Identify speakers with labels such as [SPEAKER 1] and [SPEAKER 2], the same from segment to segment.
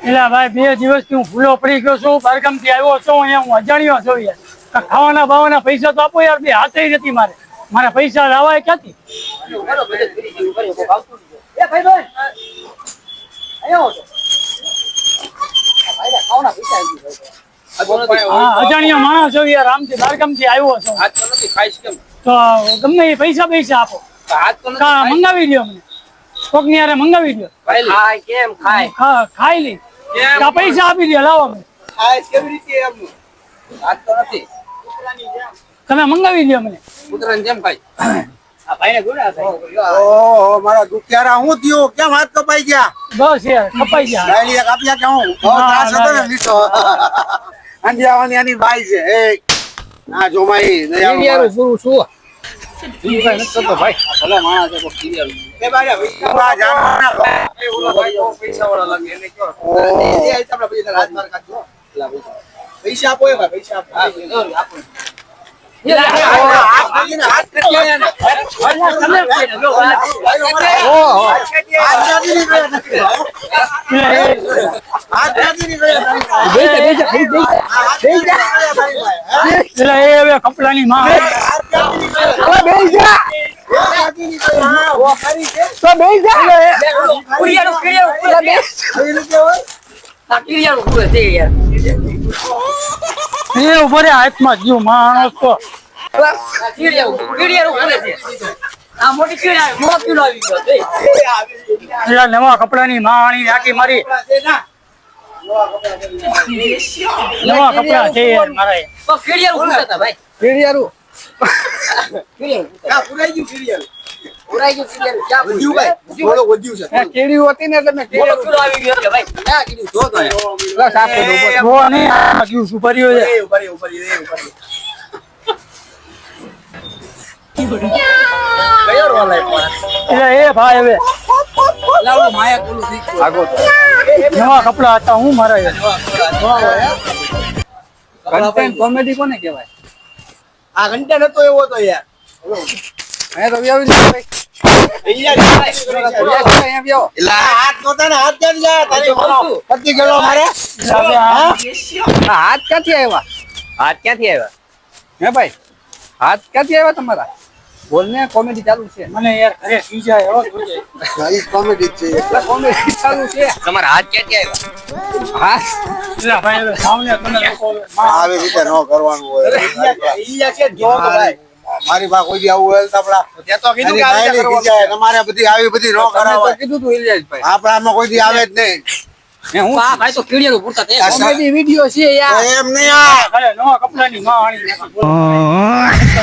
[SPEAKER 1] એટલે ભાઈ 2 દિવસથી હું ભૂલો પડી ગયો છું, બારગામ થી આવ્યો છું, અહીંયા હું અજાણ્યો છું યાર. ખાવાના બાવાના પૈસા તો આપો યાર, બે હાથે નથી મારા પૈસા લાવાય ક્યાંથી? અજાણ્યા માણસ છો યાર, આમથી બારગામ થી આવ્યો છું તો ગમે એ પૈસા આપો, મંગાવી લ્યો, મને કોક ની યારે મંગાવી લ્યો. ખાઈ લી પૈસા આપી દો, લાવો મને. તમે મંગાવી લ્યો મને.
[SPEAKER 2] મારા દુખિયારા હું થયું? કેમ હાથ કપાઈ ગયા?
[SPEAKER 1] બસ યાર કપાઈ ગયા.
[SPEAKER 2] કાપ્યા કે હું ત્રાસ હતો ને લીધો. અંડિયાવાની આની બાઈ છે. એ આ જોમાઈ દયાળુ
[SPEAKER 3] શું શું
[SPEAKER 2] ભાઈ ભલે માણસ છે કોઈ ક્લિયર એ બાયા પૈસા જાણના એ ઓલા ભાઈ પૈસા વાળા લાગે એને કયો એ આપણે પૈસા રાત માર કાઢજો પૈસા આપો એ ભાઈ પૈસા આપો
[SPEAKER 1] કપડાની માં ઉભરે હાથમાં ગયું માણસ તો નવા કપડાની માણી આખી મારી નવા કપડા છે યાર મારા નવા કપડા હતા હું મારા
[SPEAKER 3] કોમેડી કોને કેવાય?
[SPEAKER 2] આ ઘંટા નતો એવો તો યાર
[SPEAKER 3] હાથ ક્યાંથી આવ્યા હે ભાઈ? હાથ ક્યાંથી આવ્યા તમારા? બોલ ને, કોમેડી ચાલુ છે.
[SPEAKER 1] મને યાર ઘરે સી જાય
[SPEAKER 2] કોમેડી છે
[SPEAKER 3] કોમેડી ચાલુ છે. તમારા હાથ ક્યાંથી આવ્યા?
[SPEAKER 1] ભાઈ સામને તમે લોકો
[SPEAKER 2] આવી રીતે ન કરવાનું હોય. મારી પાસે કોઈ દી આવું હોય તો તમારે બધી આવી બધી ન કરાવે.
[SPEAKER 3] કીધું તું ઇલિયાસભાઈ,
[SPEAKER 2] આપણામાં કોઈ દી આવે જ નહીં.
[SPEAKER 3] હું આ ભાઈ તો કીડિયાનું પૂરતા તે કોમેડી વિડિયો છે યાર.
[SPEAKER 2] એમ નહીં આ
[SPEAKER 1] નવા કપડાની માં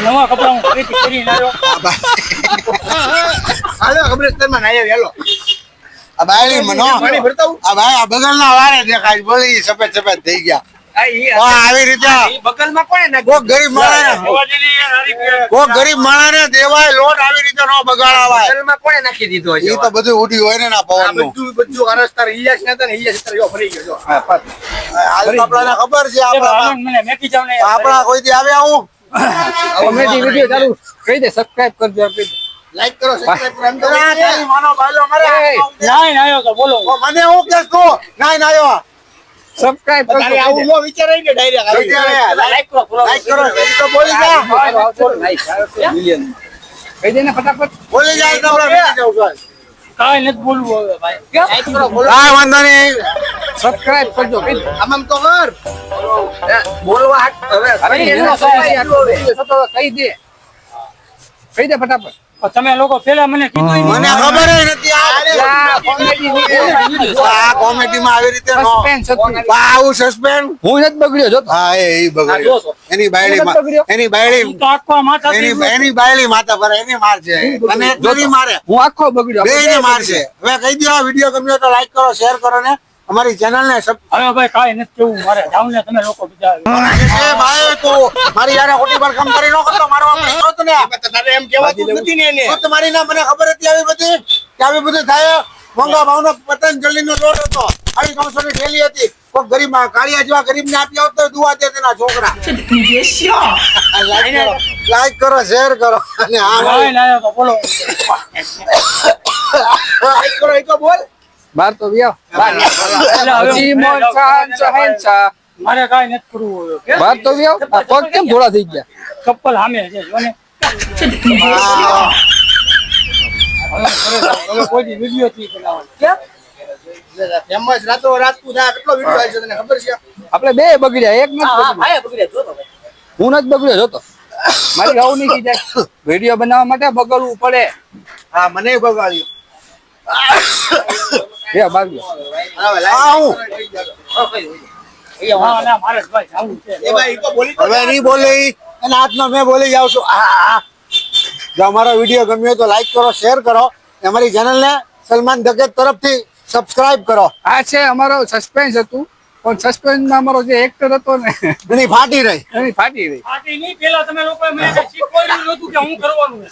[SPEAKER 1] નવા કપડા હું ખરીદી કરીને આવ્યો.
[SPEAKER 2] હાલો કબ્રસ્તાનમાં નાઈ આવ્યો. આ બાયલી મનો પાણી ભરતાઉ. આ ભાઈ આ બગલના વારે દેખાય બોલી સફેદ સફેદ થઈ ગયા. આવી રીતે
[SPEAKER 3] બગલમાં કોણે નાખ્યું?
[SPEAKER 2] કોક ગરીબ માણસને દેવાય લોટ આવી રીતે નો બગાડાવાય.
[SPEAKER 3] બગલમાં કોણે નાખી દીધો છે?
[SPEAKER 2] એ તો બધું ઉડી હોય ને ના પવન નું.
[SPEAKER 3] બધું અરસ્તર ઇલિયાસ નતા ને ઇલિયાસ તર ફરી ગયો.
[SPEAKER 2] હાલ આપણાને ખબર છે
[SPEAKER 1] મને મેકી જાવ ને
[SPEAKER 2] આપણા કોઈ દી આવ્યા હું
[SPEAKER 3] કોમેડી વિડિયો ચાલુ કહી દે, સબસ્ક્રાઇબ કરજો, આપી દે,
[SPEAKER 2] લાઈક કરો સબસ્ક્રાઇબ કરો. એમ તો તારી માનો બાયલો મરે.
[SPEAKER 1] નાઈ નાયો તો બોલો
[SPEAKER 2] મને હું કેસ તું નાઈ નાયો
[SPEAKER 3] સબસ્ક્રાઇબ કરજો.
[SPEAKER 2] તારી આવું નો વિચારાય કે ડાયરેક્ટ લાઈક કરો લાઈક કરો એ તો બોલી જા
[SPEAKER 3] મિલિયન કહી દે ને ફટાફટ.
[SPEAKER 2] બોલી જાય તો આપણે બેસી જાવ છું.
[SPEAKER 1] કાઈ નથી બોલવું હવે ભાઈ.
[SPEAKER 3] લાઈક કરો, બોલો,
[SPEAKER 2] કાઈ વાંધો નહીં.
[SPEAKER 3] સબસ્ક્રાઇબ કરજો. કહી દે.
[SPEAKER 2] આમ તો કર
[SPEAKER 3] બોલવા હાટ હવે એનો સમય હતો, કહી દે, કહી દે ફટાફટ.
[SPEAKER 1] તમે લોકો પેલા મને કીધું
[SPEAKER 2] મને ખબર નથી
[SPEAKER 3] આ કોમેડી વિડિયો
[SPEAKER 2] આ કોમેડી માં આવી રીતે નો
[SPEAKER 3] સસ્પેન્સ હતું.
[SPEAKER 2] આવું સસ્પેન્ડ
[SPEAKER 3] હું નથી બગડ્યો જો.
[SPEAKER 2] હા એ બગડ્યો એની બાયડી
[SPEAKER 1] તો આખો માથા
[SPEAKER 2] એની બાયડી માથા પર એની માર છે અને નથી મારે
[SPEAKER 3] હું આખો બગડ્યો.
[SPEAKER 2] બેયને મારશે. હવે કહી દો આ વિડિયો ગમ્યો તો લાઈક કરો શેર કરો ને અમારી ચેનલ ને
[SPEAKER 1] હવે ભાઈ કાઈ નથી કેવું મારે જાવ ને તમે લોકો બીજા
[SPEAKER 2] એ ભાઈ તું મારી યાર ખોટી પર કામ કરી નો કરતો મારવા પડ્યો તો ને તારે એમ કહેવાતું નથી ને એને તો તમારી ના મને ખબર હતી આવી બધી કે આવી બધું થાય. મોંઘા ભાવનો પતંજલિ નો લોટ હતો, આવી 300 ની થેલી હતી. કોઈ ગરીબ કાળિયા જેવા ગરીબ ને આપી આવતો દુઆ દે તેના છોકરા. લાઈક કરો શેર કરો અને
[SPEAKER 1] કાઈ ના તો બોલો
[SPEAKER 2] લાઈક કરો એ તો બોલ
[SPEAKER 3] બાર તો વ્યાવ હજી મોન ચાન ચહેનચા.
[SPEAKER 1] મારે કાંઈ નથી કરવું હવે. કે?
[SPEAKER 3] બાર તો વ્યાવ આ પગ કેમ થોડા થઈ ગયા?
[SPEAKER 1] ચપ્પલ સામે છે જો ને. હવે કોઈ દી વિડીયો થી બનાવવાનો. કેમ?
[SPEAKER 2] એમ જ રાતોરાત તું થાય કેટલો વિડીયો આવી છે તને ખબર છે?
[SPEAKER 3] આપણે બે બગડ્યા, એક નથી બગડ્યો.
[SPEAKER 1] ભાઈ બગડ્યા જો તો ભાઈ.
[SPEAKER 3] હું નથી બગડ્યો જોતો. મારી ગાઉ નહીં કી જાય. વિડીયો બનાવવા માટે બગડવું પડે.
[SPEAKER 2] હા મને બગાડ્યું.
[SPEAKER 3] બે બાગ્યો.
[SPEAKER 1] હા ના મારે જ ભાઈ જાવું છે.
[SPEAKER 2] એ ભાઈ તો બોલી હવે નહીં બોલે ઈ. એના હાથમાં મેં બોલી જાઉં છું. જો અમારો વિડીયો ગમ્યો હોય તો લાઈક કરો, શેર કરો. અમારી ચેનલને સલમાન દગત તરફથી સબસ્ક્રાઇબ કરો.
[SPEAKER 3] આ છે અમારો સસ્પેન્સ હતું, પણ સસ્પેન્સમાં અમારો જે એક્ટર હતો ને
[SPEAKER 2] એની ફાટી રહી.
[SPEAKER 3] એની ફાટી રહી.
[SPEAKER 1] પાર્ટી નહીં પેલા તમે લોકોએ મને કઈ શીખવાડ્યું નહોતું કે હું કરવાનું છે.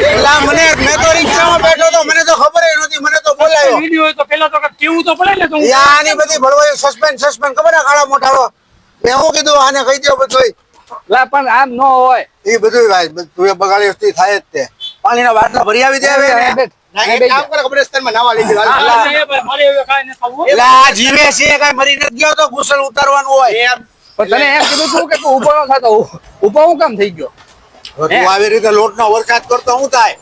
[SPEAKER 2] પેલા મને મેં તો રિક્ષામાં બેઠો તો મને તો ખબર ય નહોતી, મને તો બોલાયો.
[SPEAKER 1] વિડીયો હોય તો પેલા તો કંઈક કેવું તો પડે ને તો હું
[SPEAKER 2] આની બધી ભળવાયું સસ્પેન્સ ખબર ને કાળા મોટાળો. મેં હું કીધું આને કહી દો બધું.
[SPEAKER 3] લા પણ આમ ન હોય.
[SPEAKER 2] એ બધું ભાઈ તું એ બગાડી વસ્તી થાય જ તે. પાણીના બાટલા ભરી આવી દે હવે ને. ના, એક કામ કર, કબ્રસ્તાનમાં નાવા લઈ જવા.
[SPEAKER 1] હા, સાહેબ, મારે હવે કાંઈ નથી થવું.
[SPEAKER 2] એટલે આ જીવે છે કાંઈ મરી નથી ગયો તો ગુસલ ઉતારવાનું હોય.
[SPEAKER 3] પણ તને એમ કીધું તું કે તું ઊભો ન થતો. ઊભો હું કામ થઈ ગયો?
[SPEAKER 2] તું આવી રીતે લોટનો વરસાદ કરતો હું થાય?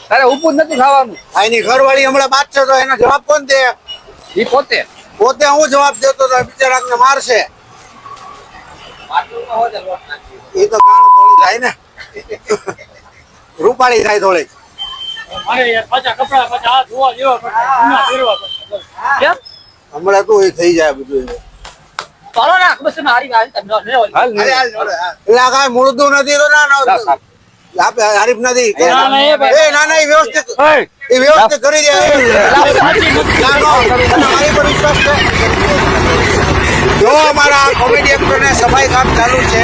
[SPEAKER 3] તારે ઊભું જ નથી થવાનું.
[SPEAKER 2] આ એની ઘરવાળી હમણાં બાદ છે તો એનો જવાબ કોણ દે?
[SPEAKER 3] એ પોતે
[SPEAKER 2] પોતે હું જવાબ દેતો તો બિચારાને મારશે. એ તો ગાણ થોડી થાય ને. રૂપાળી થાય થોડી.
[SPEAKER 1] મારે યાર પાછા કપડા પાછા હાથ ધોવા જેવા પડશે. જૂના પહેરવા પડશે. કેમ?
[SPEAKER 2] હમણાં તો એ થઈ જાય બધું.
[SPEAKER 1] ચાલો ને, બસ તમે હારી હાલ તમે લો, લો.
[SPEAKER 3] હાલ ને.
[SPEAKER 2] એટલે આ કાંઈ મૂળતું નથી તો ના
[SPEAKER 3] લા, સાહેબ.
[SPEAKER 2] આપે હરીફ નથી.
[SPEAKER 1] ના, ના, એ ભાઈ.
[SPEAKER 2] એ ના ના એ વ્યવસ્થિત
[SPEAKER 3] એય,
[SPEAKER 2] એ વ્યવસ્થિત કરી દે.
[SPEAKER 1] સાચી નથી.
[SPEAKER 2] ના, નો, તને મારી પર વિશ્વાસ છે. જો અમારા કોમેડી એક્ટરને સફાઈ કામ ચાલુ છે.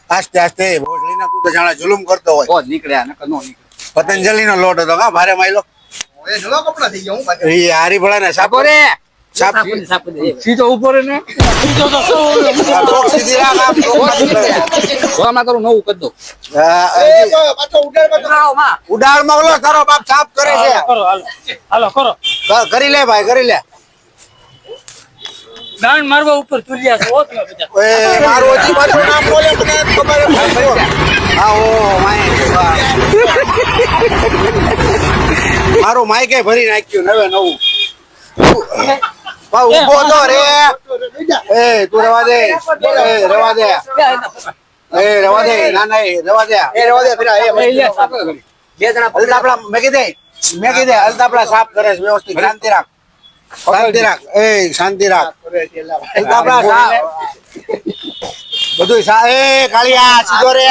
[SPEAKER 2] આસ્તે આસ્તે ભોસડીના તું તો જાણે જુલુમ કરતો હોય.
[SPEAKER 3] ઓ નીકળ્યા નકર નો નીકળે.
[SPEAKER 2] પતંજલિનો લોટ હતો કા ભારે માયલો. એ જુલો કપડા થઈ ગયા હું એ હારી ભળે ને સાપો રે. સાપ
[SPEAKER 3] સીધો ઉભો રે ને.
[SPEAKER 1] સીધો તો શું?
[SPEAKER 2] ટોક સીધી રાખ આપ.
[SPEAKER 3] આમાં તારું નવું કરી દો.
[SPEAKER 2] પાછો ઉડાડમાં ઓલો તારો બાપ સાફ કરે છે.
[SPEAKER 1] કરો હાલો હાલો કરો.
[SPEAKER 2] કરી લે ભાઈ કરી લે.
[SPEAKER 1] ગાંડ મારવા ઉપર તુલ્યા છો તમે બધા.
[SPEAKER 2] એ મારું હજી પાછું નામ બોલે મને ખબર છે. હા ઓ માય મારું માઈકે ભરી નાખ્યું નવે નવું. ઉભો તો રે. એ તું રવા દે. એ રવા દે. એ રવા દે. ના ના એ રવા દે. એ રવા દે પેલા એ
[SPEAKER 3] એ લે, સાફ કરી.
[SPEAKER 1] બે જણા
[SPEAKER 2] અલતાપડા મેં કીધે અલતાપડા સાફ કરે છે વ્યવસ્થિત. શાંતિ રાખ. શાંતિ રાખ. એ શાંતિ રાખ. અલતાપડા સાફ. બધું એ કાળિયા સીધો રે.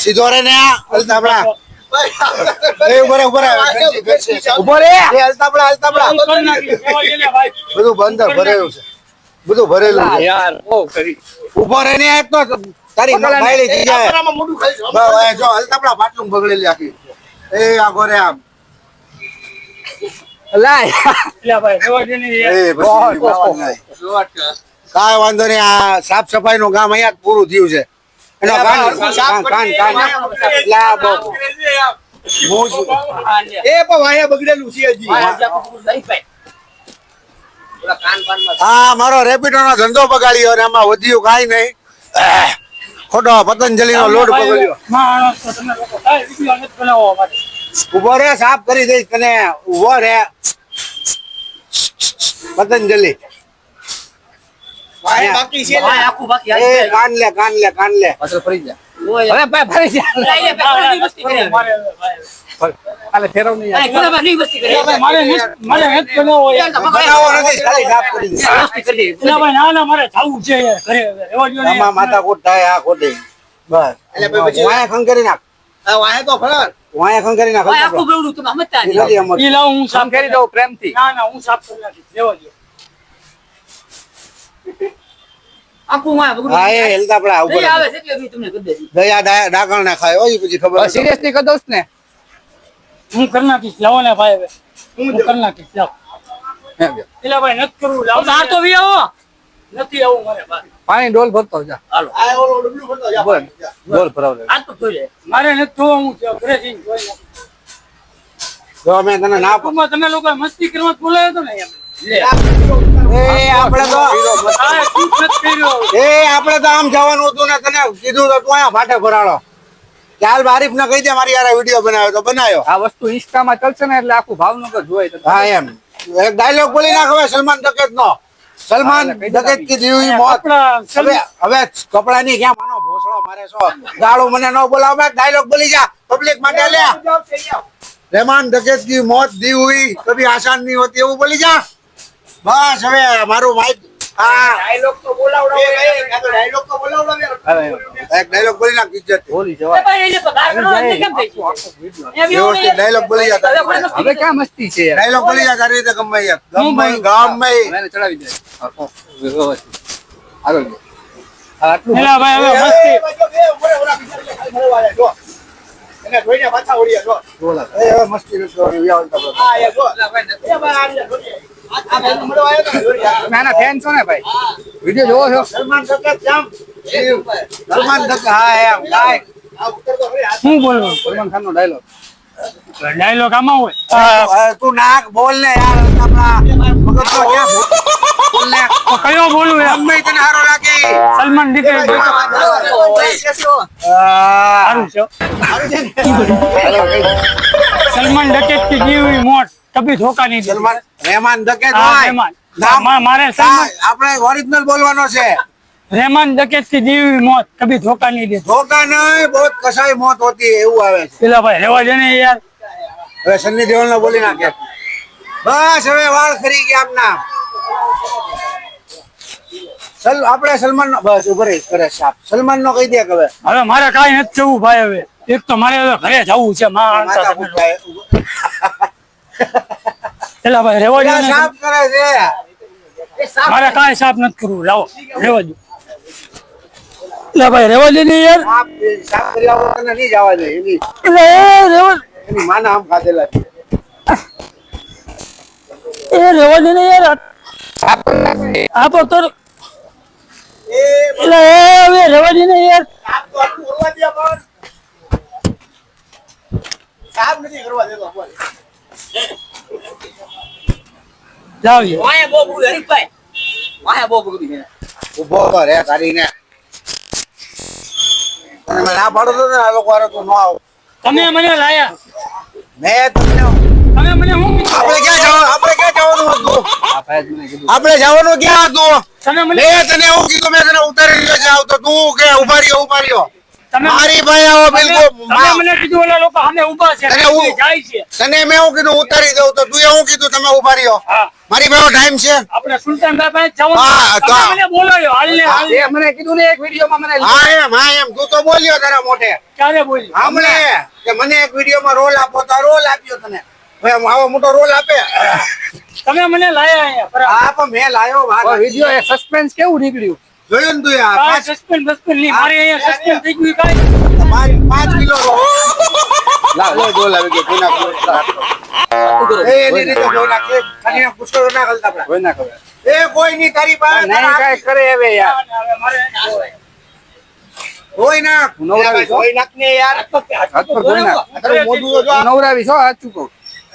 [SPEAKER 2] સીધો રે ને અલતાપડા. એ ઉભરે ઉભરે
[SPEAKER 3] ઉભો રે.
[SPEAKER 2] એ અલતાપડા અલતાપડા
[SPEAKER 1] કરી નાખી. સેવા જેને ભાઈ.
[SPEAKER 2] બધું બંધ ભરેલું છે. બધું ભરેલું છે.
[SPEAKER 3] યાર બહુ કરી.
[SPEAKER 2] ઉભો રે ને એક તો તારી માયલી થઈ જાય. બસ, જો અલતાપડા પાટલું બગડેલી આખી. એ આગો રે આમ.
[SPEAKER 3] લાય.
[SPEAKER 1] લે ભાઈ સેવા જેને
[SPEAKER 2] એ પછી વાંધો નહીં. કાંઈ વાંધો નહીં. આ સાફ સફાઈ નું કામ અહીંયા જ પૂરું થયું છે. એનો કાન લા બહુ. એ પણ વાયા બગડેલું છે હજી. હા મારો રેપિડો નો ધંધો બગાડ્યો અને આમાં વધ્યું કાંઈ નહીં. ખોટો પતંજલિ નો લોડ બગડ્યો.
[SPEAKER 1] માણસ તો તમે લોકો કાંઈ વિડીયો નથી બનાવવા માટે.
[SPEAKER 2] ઉભો રે સાફ કરી દઈશ તને. ઉભો રે પતંજલિ.
[SPEAKER 1] બાકી છે ને આખું બાકી
[SPEAKER 2] એ કાન લે કાન લે કાન લે.
[SPEAKER 3] પાછળ ફરી જા. અરે ભાઈ ફરી જા.
[SPEAKER 1] મારે
[SPEAKER 3] આલે ફેરવ નહીં યાર.
[SPEAKER 1] મારે નથી બનાવવો યાર.
[SPEAKER 2] બનાવો નથી ખાલી સાફ કરી દઈશ.
[SPEAKER 1] ના ભાઈ ના ના મારે જાવું છે યાર ઘરે રહેવા દ્યો ને.
[SPEAKER 2] આમાં માથા કૂટ થાય આ ખોટી. બસ વાયા ખંખેરી નાખ. વાયા ખંખેરી નાખ. નથી અમર.
[SPEAKER 1] ઈ લાવ હું
[SPEAKER 3] કામ
[SPEAKER 1] સાફ
[SPEAKER 3] કરી દઉં પ્રેમથી.
[SPEAKER 1] ના ના હું સાફ કરી નાખીશ રહેવા દ્યો.
[SPEAKER 2] હા એ હેલતાપડા ઉપર દયા ડાકણ ના ખાય હોય પછી ખબર
[SPEAKER 3] સિરિયસલી કહી દઉં ને.
[SPEAKER 1] હું કરી નાખીશ લાવો ને ભાઈ હવે હું કરી નાખીશ લાવ.
[SPEAKER 3] એમ જો.
[SPEAKER 1] એલા ભાઈ નથી કરવું લાવ બહાર તો વી આવો નથી આવું મારે બહાર.
[SPEAKER 3] પાણી ડોલ ભરતો જા.
[SPEAKER 1] હાલો
[SPEAKER 3] બોલ. ડોલ ભરાવ લે.
[SPEAKER 1] આ તો જોઈ લે મારે નથી જોવા હું ઘરે જઈને જોઈ નાખીશ.
[SPEAKER 2] જો મેં તને ના
[SPEAKER 1] ટૂંકમાં તમે લોકો મસ્તી કરવા બોલાયો હતો ને એમ.
[SPEAKER 2] એ આપણે તો
[SPEAKER 1] આ શું નથી કર્યો?
[SPEAKER 2] આપણે તો આમ જવાનું હતું ને તને કીધું તો તું અહીંયા ભાટે ભરાડો ચાલ બારીફ ને કહી દે મારી યાર વિડીયો બનાવ્યો તો બનાવ્યો
[SPEAKER 3] આ વસ્તુ ઇન્સ્ટામાં ચાલશે ને એટલે આખું ભાવનગર જોઈ તો
[SPEAKER 2] હા એમ એક ડાયલોગ બોલી નાખ હવે સલમાન દકેત નો સલમાન દકેત કી દીવી મોત
[SPEAKER 1] આપણા
[SPEAKER 2] હવે કપડાની ક્યાં માનો ભોસડો મારે છો ગાળો મને ન બોલાવ મેં ડાયલોગ બોલી જા પબ્લિક માટે લે રહેમાન દકેત કી મોત दी हुई कभी आसान नहीं होती એવું બોલી જા બસ હવે મારું માઈક હા ડાયલોગ તો બોલાવડો ડાયલોગ તો બોલાવડો એક ડાયલોગ બોલી નાખ ઇજ્જત
[SPEAKER 3] બોલી જવાય
[SPEAKER 1] ભાઈ એને તો બહાર કાઢવાનું કેમ થઈ ગયું? એમ એવું
[SPEAKER 2] વ્યવસ્થિત ડાયલોગ બોલી જા તારી રીતે.
[SPEAKER 3] હવે ક્યાં મસ્તી છે યાર
[SPEAKER 2] ડાયલોગ બોલી જા તારી રીતે ગમે ગમે
[SPEAKER 3] મને ચડાવી દે આગળ ગયો. આટલું
[SPEAKER 1] એલા ભાઈ હવે મસ્તી
[SPEAKER 2] મસ્તી નથી કરવાની, વ્યાવલ તો
[SPEAKER 3] નાના ફેન છો ને ભાઈ વિડિયો જોવો છો
[SPEAKER 2] સલમાન દકેત જામ સલમાન દકેત હા એમ કાઈ
[SPEAKER 1] શું બોલવું?
[SPEAKER 3] સલમાન ખાન નો ડાયલોગ
[SPEAKER 1] ડાયલોગ આમાં હોય.
[SPEAKER 2] તું નાક બોલ ને યાર આપણા મગજ તો ક્યાં બોલ ને
[SPEAKER 1] તો કયો બોલું યાર?
[SPEAKER 2] ગમે તને હારો લાગે
[SPEAKER 1] સલમાન દીકરી સારું છે. સલમાન ડકેત की दी हुई मौत कभी धोखा नहीं देती.
[SPEAKER 2] સલમાન રહેમાન દકેત
[SPEAKER 1] હા,
[SPEAKER 2] હોય
[SPEAKER 1] રહેમાન.
[SPEAKER 2] નામ
[SPEAKER 1] મારે સલમાન
[SPEAKER 2] આપણે ઓરિજિનલ બોલવાનો છે
[SPEAKER 1] રહેમાન ડકેત की दी हुई मौत कभी धोखा नहीं देती.
[SPEAKER 2] ધોકા નહીં બહુ કસાઈ મોત હોતી है એવું આવે છે
[SPEAKER 1] પેલા ભાઈ રેવા દે ને યાર.
[SPEAKER 2] હવે સન્ની દેઓલ ને બોલી નાખે બસ હવે વાળ ખરી ગયા આપના આપણે સલમાન નો બસ ઉભો રહી કરે સાપ સલમાન નો કહી દે કે હવે
[SPEAKER 1] હવે મારે કાંઈ નથી જવું ભાઈ. હવે એક તો મારે હવે ઘરે જવું છે.
[SPEAKER 2] માથા કૂટાય.
[SPEAKER 1] પેલા ભાઈ રેવા દે ને.
[SPEAKER 2] સાફ કરે છે
[SPEAKER 1] મારે કાંઈ સાફ નથી કરવું. લાવો રેવા દો. પેલા ભાઈ રેવા દે ને યાર.
[SPEAKER 2] સાફ કર્યા વગર તને નહીં જવા દે એની
[SPEAKER 1] એટલે એ રેવા
[SPEAKER 2] એની માના આમ ખાધેલા છે.
[SPEAKER 1] એ રેવા દે ને યાર. આપો તો એટલે એ હવે રેવા દે ને યાર. જાઓ યાર.
[SPEAKER 2] ઊભો તો રે કરીને તને મેં ના પાડો તો ને આ લોકો હારે તું ન આવ
[SPEAKER 1] તમે મને લાયા.
[SPEAKER 2] મેં તમને
[SPEAKER 1] તમે મને હું કીધું?
[SPEAKER 2] આપણે ક્યાં જવાનું હતું
[SPEAKER 3] આ ભાઈ જ મને કીધું
[SPEAKER 2] આપણે જવાનું ક્યાં હતું
[SPEAKER 1] તમે મને
[SPEAKER 2] મેં તને એવું કીધું મેં તને ઉતારી રહ્યો છે આવતો તું કે ઉભા રહ્યો
[SPEAKER 1] તમે
[SPEAKER 2] મારી ભાઈ આવો બિલકુલ
[SPEAKER 1] તમે મને કીધું ઓલા લોકો સામે ઊભા છે.
[SPEAKER 2] તને હું-
[SPEAKER 1] જાય છે.
[SPEAKER 2] તને મેં એવું કીધું ઉતારી દઉં તો તું એવું કીધું તમે ઉભા રહ્યો
[SPEAKER 1] હા.
[SPEAKER 2] મારી ભાઈ ટાઈમ છે
[SPEAKER 1] આપણે સુલતાનભાઈ પાસે જવાનું.
[SPEAKER 2] હા, તો-
[SPEAKER 1] તમે મને બોલાયો. હાલ ને હાલ.
[SPEAKER 3] એ મને કીધું ને એક વિડીયોમાં મને
[SPEAKER 2] હા એમ તું તો બોલ્યો તારા મોઢે
[SPEAKER 1] ક્યારે બોલી?
[SPEAKER 2] સાંભળે કે મને એક વિડીયોમાં રોલ આપો તો રોલ આપ્યો તને હવે આમ આવો મોટો રોલ આપે
[SPEAKER 1] તમે મને લાયા અહીંયા બરાબર.
[SPEAKER 2] હા પણ મેં લાયો વાત
[SPEAKER 3] વિડીયો એ સસ્પેન્સ કેવું નીકળ્યું
[SPEAKER 2] જોયું ને તું યાર
[SPEAKER 1] કાંઈ સસ્પેન્ડ બસ્પેન્ડ નહીં. મારે અહીંયા સસ્પેન્ડ થઈ ગયું કાંઈ.
[SPEAKER 2] 5 કિલો
[SPEAKER 3] લાવ
[SPEAKER 2] રોલ આવી ગયો કોઈના એની રીતે જોઈ નાખે ખાલી પુષ્કળ ના ગલતા આપડા
[SPEAKER 3] કોઈ ના ખબર
[SPEAKER 2] એ કોઈ ની તારી પાસે
[SPEAKER 3] નહીં કાંઈ કરે હવે યાર
[SPEAKER 1] હવે મારે
[SPEAKER 2] કોઈ ના
[SPEAKER 3] નવરાવી છો?
[SPEAKER 2] કોઈ નાખ ને યાર
[SPEAKER 3] હાથ પર ધોઈ નાખ
[SPEAKER 2] તારું મોઢું તો જો
[SPEAKER 3] હું નવરાવી છો સાચું કહું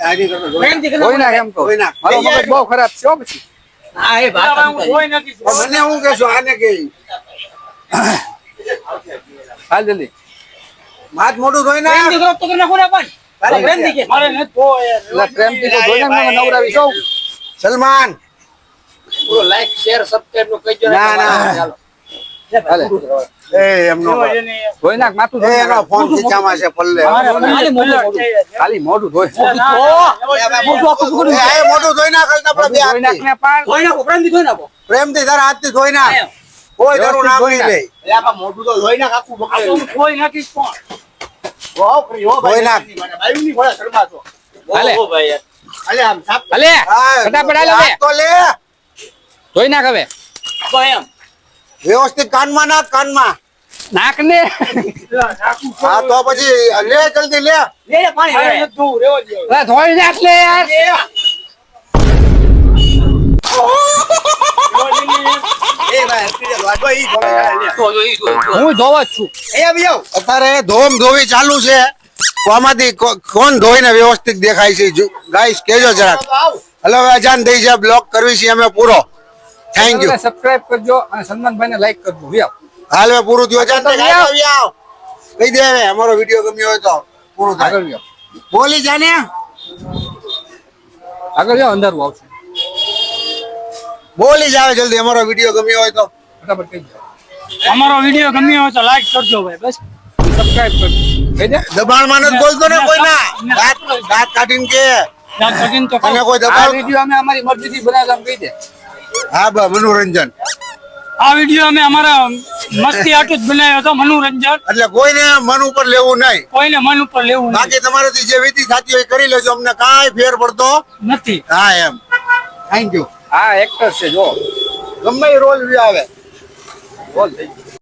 [SPEAKER 2] આની તો જોઈ
[SPEAKER 3] ધોઈ નાખ એમ કહું
[SPEAKER 2] ધોઈ નાખ.
[SPEAKER 3] મારો મગજ બહુ ખરાબ છે હો પછી
[SPEAKER 1] હું જોઈ નથી.
[SPEAKER 2] નાખ. મને હું કહેશો આને કે
[SPEAKER 3] હાલ જલ્દી
[SPEAKER 2] હાથ મોઢું ધોઈ નાખ
[SPEAKER 1] મારે નથી જોવો યાર.
[SPEAKER 3] એટલે પ્રેમથી તો ધોઈ નાખ મને નવરાવી છો
[SPEAKER 2] સલમાન ના ના
[SPEAKER 3] હાલે
[SPEAKER 2] એ એમનો
[SPEAKER 1] જોવો એને યાર.
[SPEAKER 3] ધોઈ નાખ માથું
[SPEAKER 2] એ
[SPEAKER 3] ધોઈ
[SPEAKER 2] એનો
[SPEAKER 3] નાખ
[SPEAKER 2] ફોન ખીચામાં છે પલ્લે
[SPEAKER 3] ખાલી મોઢું ધોઈ
[SPEAKER 2] એ આ મોઢું ધોઈ નાખ હલતા આપણે બે
[SPEAKER 3] ધોઈ નાખ
[SPEAKER 2] હાથથી.
[SPEAKER 3] ને પાડ
[SPEAKER 2] પ્રેમથી તારા હાથથી ધોઈ નાખ કોઈ તારું નામ નહીં લે
[SPEAKER 1] કોઈ નથી પણ.
[SPEAKER 2] ધોઈ નાખ
[SPEAKER 3] હાલે હાલે
[SPEAKER 2] હા,
[SPEAKER 3] ફટાફટ હાલે
[SPEAKER 2] હાથ તો લે
[SPEAKER 3] ધોઈ નાખ હવે
[SPEAKER 2] વ્યવસ્થિત કાનમાં નાખ કાનમાં
[SPEAKER 3] નાક ને
[SPEAKER 2] હા તો પછી લે જલ્દી લે
[SPEAKER 1] મારે નથી જોવું. રેવા દો.
[SPEAKER 3] ધોઈ નાખ લે યાર
[SPEAKER 2] એ
[SPEAKER 3] હું ધોવ જ છું
[SPEAKER 2] અત્યારે ધોમ ધોવી ચાલુ છે આમાંથી કોણ ધોઈને વ્યવસ્થિત દેખાય છે ગાઈસ કેજો જરાક. હલો હવે અજાન થઈ છે, બ્લોક કરવી છે અમે પૂરો. Thank you.
[SPEAKER 3] સબસ્ક્રાઇબ કરજો અને સલમાનભાઈને લાઈક કરજો. વ્યાવ
[SPEAKER 2] હાલ હવે પૂરું થયું. અજાન કહી દે હવે અમારો વિડીયો ગમ્યો હોય તો પૂરું થાય.
[SPEAKER 3] આગળ વ્યાવ,
[SPEAKER 2] બોલી જાને.
[SPEAKER 3] આગળ વ્યાવ, અંધારું આવશે.
[SPEAKER 2] બોલી જાવે જલ્દી, અમારો વિડીયો ગમ્યો હોય તો.
[SPEAKER 3] ફટાફટ કહી દો.
[SPEAKER 1] અમારો વિડીયો ગમ્યો હોય તો લાઈક કરજો ભાઈ, બસ.
[SPEAKER 3] સબસ્ક્રાઇબ કરજો. કહી દે.
[SPEAKER 2] દબાણમાં નથી બોલતો ને કોઈના. દાંત કાઢીને કે
[SPEAKER 1] યાદ કરીને તો કહો.
[SPEAKER 2] અને કોઈ
[SPEAKER 3] આ
[SPEAKER 2] દબાણ.
[SPEAKER 3] વિડીયો અમે અમારી મરજીથી બનાવેલા એમ કહી દે.
[SPEAKER 2] હા બસ મનોરંજન.
[SPEAKER 1] આ વિડીયો અમે અમારા મસ્તી આટું જ બનાવ્યો હતો, મનોરંજન.
[SPEAKER 2] એટલે કોઈને મન ઉપર લેવું નહીં.
[SPEAKER 1] કોઈને મન ઉપર લેવું નહીં.
[SPEAKER 2] બાકી તમારાથી જે વિધિ થતી હોય કરી લેજો, અમને કાંઈ ફેર પડતો
[SPEAKER 1] નથી.
[SPEAKER 2] હા એમ. Thank you.
[SPEAKER 3] આ એક્ટર છે જો.
[SPEAKER 2] ગમે એ રોલ આવે.
[SPEAKER 3] બોલ થઈ ગયું.